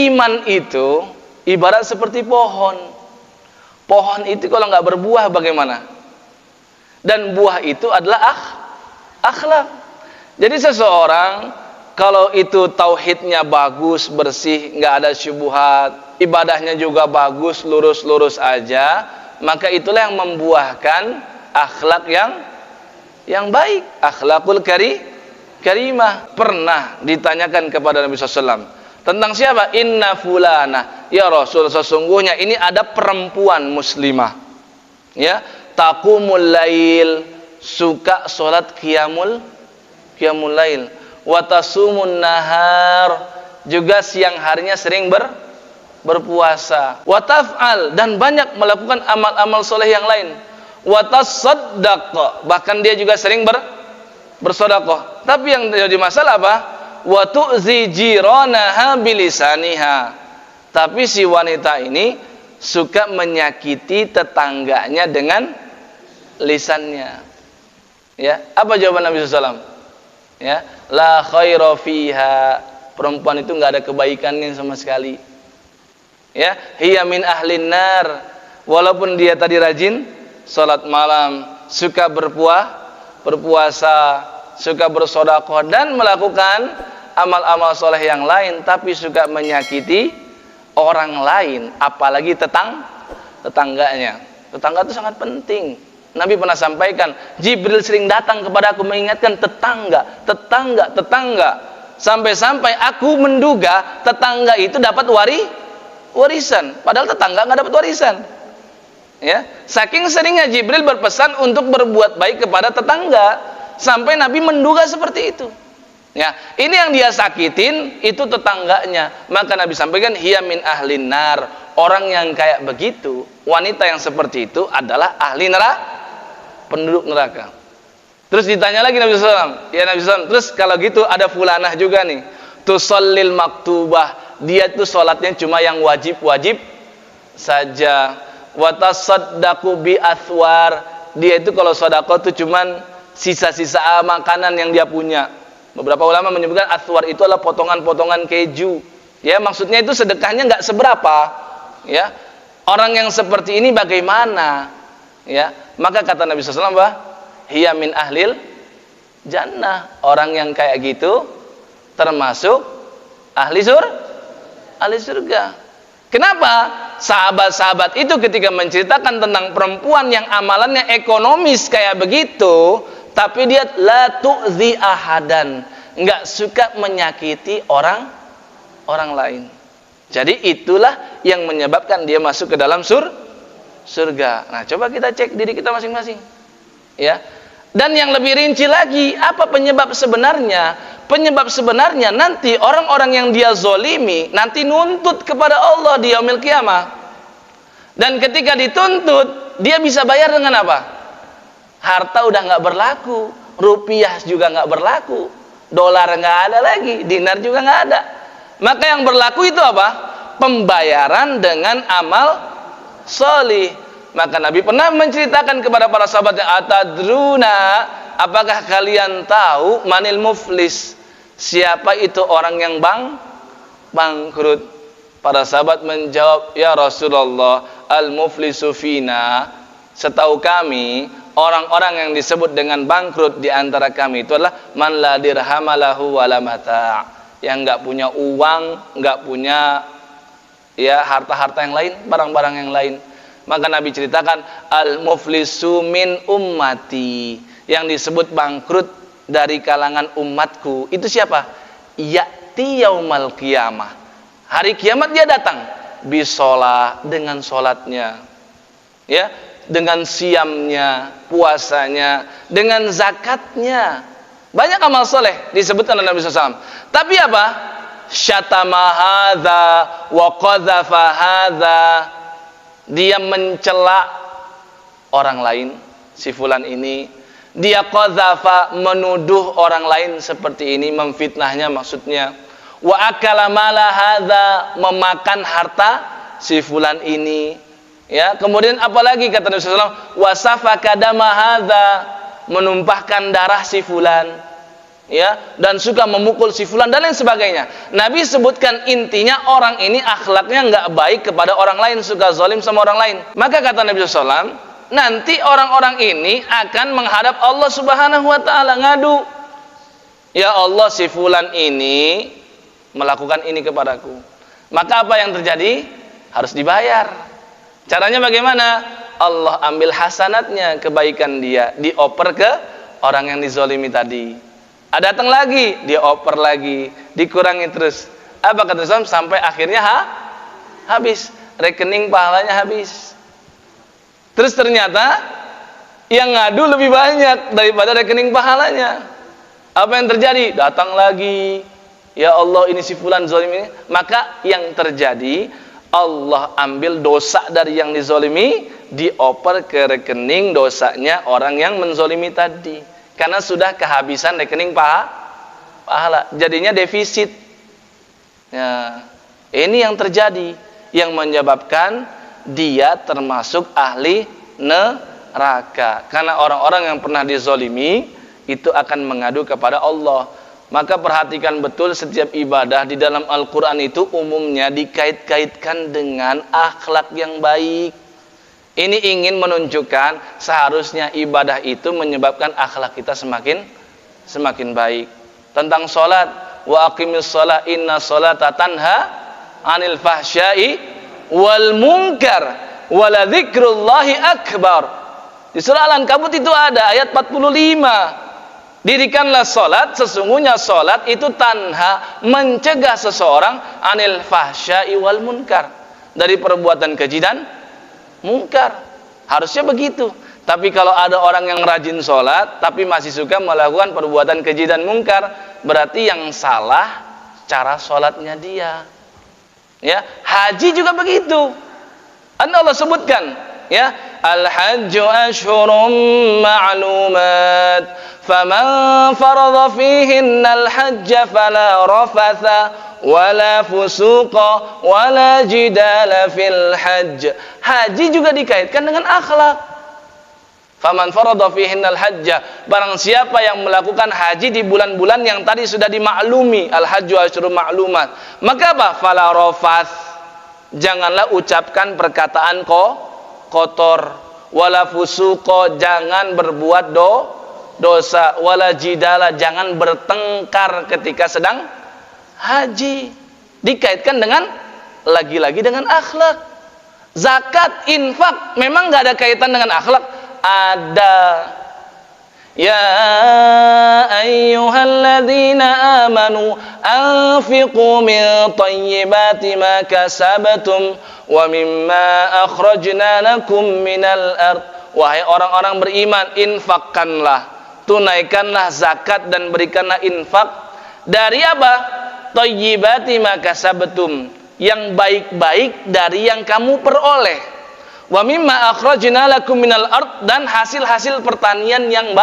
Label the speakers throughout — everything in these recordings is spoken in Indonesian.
Speaker 1: iman itu ibarat seperti pohon. Pohon itu kalau nggak berbuah bagaimana? Dan buah itu adalah akhlak. Jadi seseorang kalau itu tauhidnya bagus, bersih, nggak ada syubhat, ibadahnya juga bagus, lurus-lurus aja, maka itulah yang membuahkan akhlak yang baik, akhlakul karimah. Pernah ditanyakan kepada Nabi SAW tentang siapa? Inna fulana, ya Rasul, sesungguhnya ini ada perempuan muslimah, ya, taqumul lail, suka sholat qiyamul lail, wa tasumun nahar, juga siang harinya sering berpuasa, wa taf'al, dan banyak melakukan amal-amal soleh yang lain, wa tasaddaq, bahkan dia juga sering bersedekah. Tapi yang jadi masalah apa? Wa tu'zi jiranaha bilisaniha. Tapi si wanita ini suka menyakiti tetangganya dengan lisannya. Ya, apa jawaban Nabi SAW? Ya, la khaira fiha, perempuan itu nggak ada kebaikannya sama sekali. Ya, hiya min ahlin nar, walaupun dia tadi rajin salat malam, suka berpuasa, suka bersedekah dan melakukan amal-amal soleh yang lain, tapi suka menyakiti orang lain, apalagi tetangganya. Tetangga itu sangat penting. Nabi pernah sampaikan, Jibril sering datang kepada aku mengingatkan tetangga. Sampai-sampai aku menduga tetangga itu dapat warisan, padahal tetangga nggak dapat warisan. Ya, saking seringnya Jibril berpesan untuk berbuat baik kepada tetangga, sampai Nabi menduga seperti itu. Ya, ini yang dia sakitin itu tetangganya. Maka Nabi sampaikan hiya min ahlin nar, orang yang kayak begitu, wanita yang seperti itu adalah ahli neraka, penduduk neraka. Terus ditanya lagi Nabi SAW, ya Nabi SAW, terus kalau gitu ada fulanah juga nih, tusallil maktubah, dia tuh sholatnya cuma yang wajib-wajib saja, wa tasaddaqu bi athwar, dia itu kalau sedekah tuh cuman sisa-sisa makanan yang dia punya. Beberapa ulama menyebutkan athwar itu adalah potongan-potongan keju. Ya, maksudnya itu sedekahnya nggak seberapa. Ya, orang yang seperti ini bagaimana? Ya, maka kata Nabi SAW, hiya min ahlil jannah, orang yang kayak gitu termasuk ahli surga. Kenapa? Sahabat-sahabat itu ketika menceritakan tentang perempuan yang amalannya ekonomis kayak begitu, tapi dia la tu'zi ahadan, enggak suka menyakiti orang lain. Jadi itulah yang menyebabkan dia masuk ke dalam surga. Nah, coba kita cek diri kita masing-masing. Ya. Dan yang lebih rinci lagi, apa penyebab sebenarnya? Penyebab sebenarnya nanti orang-orang yang dia zolimi nanti nuntut kepada Allah di yaumil qiyamah. Dan ketika dituntut, dia bisa bayar dengan apa? Harta udah nggak berlaku, rupiah juga nggak berlaku, dolar nggak ada lagi, dinar juga nggak ada. Maka yang berlaku itu apa? Pembayaran dengan amal solih. Maka Nabi pernah menceritakan kepada para sahabatnya, atadruna, apakah kalian tahu manil muflis, siapa itu orang yang bangkrut? Para sahabat menjawab, ya Rasulullah, al muflisu fina, setahu kami orang-orang yang disebut dengan bangkrut di antara kami itu adalah man la dirhamalahu wala mata', yang enggak punya uang, enggak punya ya harta-harta yang lain, barang-barang yang lain. Maka Nabi ceritakan al-muflisu min ummati, yang disebut bangkrut dari kalangan umatku itu siapa? Ya'ti yaumal qiyamah, hari kiamat dia datang bisolah, dengan sholatnya, ya, dengan siamnya, puasanya, dengan zakatnya, banyak amal soleh disebutkan oleh Nabi SAW. Tapi apa? Syatama hadza wa qadzafa hadza, dia mencela orang lain, si fulan ini, dia qadzafa, menuduh orang lain seperti ini, memfitnahnya maksudnya, wa akala mala hadza, memakan harta si fulan ini, ya. Kemudian apalagi kata Nabi SAW, wa safaka dama hadza, menumpahkan darah si fulan, ya, dan suka memukul si fulan dan lain sebagainya. Nabi sebutkan intinya orang ini akhlaknya nggak baik kepada orang lain, suka zalim sama orang lain. Maka kata Nabi SAW, nanti orang-orang ini akan menghadap Allah Subhanahu wa taala ngadu. Ya Allah, si fulan ini melakukan ini kepadaku. Maka apa yang terjadi? Harus dibayar. Caranya bagaimana? Allah ambil hasanatnya, kebaikan dia, dioper ke orang yang dizolimi tadi. Datang lagi, dioper lagi, dikurangi terus. Apa kata Islam? Sampai akhirnya habis, rekening pahalanya habis. Terus ternyata yang ngadu lebih banyak daripada rekening pahalanya. Apa yang terjadi? Datang lagi, ya Allah ini si fulan zolim ini. Maka yang terjadi, Allah ambil dosa dari yang dizolimi, dioper ke rekening dosanya orang yang menzolimi tadi. Karena sudah kehabisan rekening pahala, jadinya defisit. Ya, ini yang terjadi, yang menyebabkan dia termasuk ahli neraka. Karena orang-orang yang pernah dizolimi itu akan mengadu kepada Allah. Maka perhatikan betul, setiap ibadah di dalam Al-Quran itu umumnya dikait-kaitkan dengan akhlak yang baik. Ini ingin menunjukkan seharusnya ibadah itu menyebabkan akhlak kita semakin baik. Tentang sholat, wa aqimis sholat inna sholata tanha anil fahsyai wal munkar wala dzikrullahi akbar. Di surah Al-Ankabut itu ada ayat 45. Dirikanlah sholat, sesungguhnya sholat itu tanha, mencegah seseorang anil fahsyai wal munkar, dari perbuatan keji dan munkar. Harusnya begitu. Tapi kalau ada orang yang rajin sholat tapi masih suka melakukan perbuatan keji dan munkar, berarti yang salah cara sholatnya dia. Ya, haji juga begitu. Allah sebutkan, ya, al-hajju ashhurum ma'lumat, faman farada fihinna al-hajja fala rafatha wala fusuqa wala jidala fil hajj. Haji juga dikaitkan dengan akhlak. Faman farada fihinna al-hajja, barang siapa yang melakukan haji di bulan-bulan yang tadi sudah dimaklumi, al-hajju asyhurun ma'lumat, maka apa? Fala rafath, janganlah ucapkan perkataan kotor, wala fusuqa, jangan berbuat dosa, wala jidala, jangan bertengkar ketika sedang haji. Dikaitkan dengan, lagi-lagi dengan akhlak. Zakat, infak memang nggak ada kaitan dengan akhlak? Ada. Ya ayyuhalladzina amanu anfiqu min thayyibati ma kasabtum wa mimma akhrajna lakum minal ard. Wahai orang-orang beriman, infakkanlah, tunaikanlah zakat dan berikanlah infak dari apa? Thayyibati ma kasabtum, yang baik-baik dari yang kamu peroleh. Wa mimma akhrajna lakum minal ard, dan hasil-hasil pertanian yang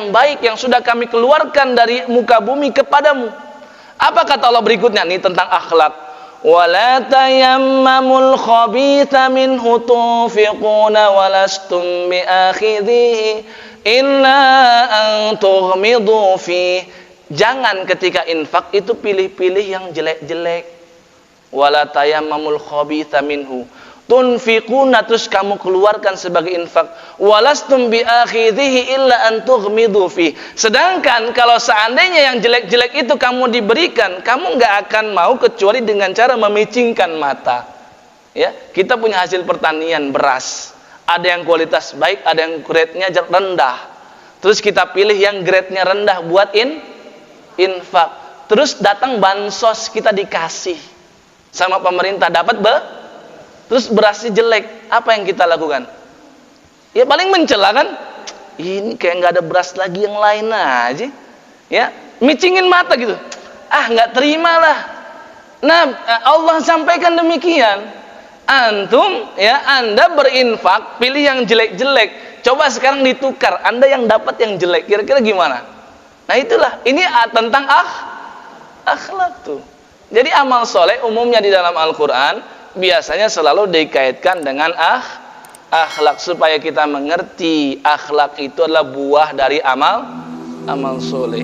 Speaker 1: baik yang sudah kami keluarkan dari muka bumi kepadamu. Apa kata Allah berikutnya nih tentang akhlak? Wala tayammamul khabitha minhu tunfiquna walastum biakhidhihi illa an tughmidu fi. Jangan ketika infak itu pilih-pilih yang jelek-jelek. Wala tayammamul khabitha minhu tunfiquna, terus kamu keluarkan sebagai infak, walastum biakhidhihi illa an tughmidu fi. Sedangkan kalau seandainya yang jelek-jelek itu kamu diberikan, kamu nggak akan mau kecuali dengan cara memicingkan mata. Ya, kita punya hasil pertanian beras, ada yang kualitas baik, ada yang grade-nya rendah. Terus kita pilih yang grade-nya rendah buat infak. Terus datang bansos, kita dikasih sama pemerintah, dapat terus berasnya jelek, apa yang kita lakukan? Ya paling mencela kan? Ini kayak nggak ada beras lagi yang lain aja. Ya, micingin mata gitu. Nggak terima lah. Nah, Allah sampaikan demikian. Antum, ya, Anda berinfak, pilih yang jelek-jelek. Coba sekarang ditukar, Anda yang dapat yang jelek. Kira-kira gimana? Nah itulah, ini tentang akhlak tuh. Jadi amal soleh umumnya di dalam Al-Quran biasanya selalu dikaitkan dengan akhlak, supaya kita mengerti akhlak itu adalah buah dari amal soleh.